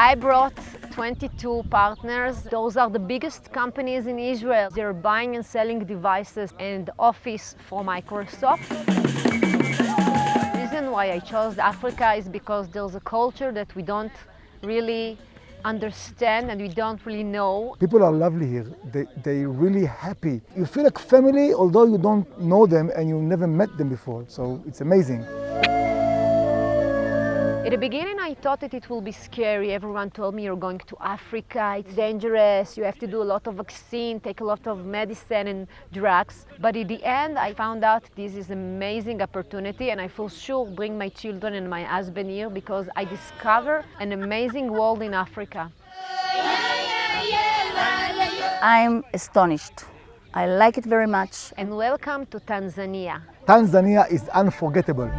I brought 22 partners. Those are the biggest companies in Israel. They're buying and selling devices and Office for Microsoft. The reason why I chose Africa is because there's a culture that we don't really understand and we don't really know. People are lovely here. They're really happy. You feel like family, although you don't know them and you never met them before. So it's amazing. At the beginning, I thought that it will be scary. Everyone told me you're going to Africa, it's dangerous, you have to do a lot of vaccine, take a lot of medicine and drugs. But in the end, I found out this is an amazing opportunity, and I for sure bring my children and my husband here because I discover an amazing world in Africa. I'm astonished. I like it very much. And welcome to Tanzania. Tanzania is unforgettable.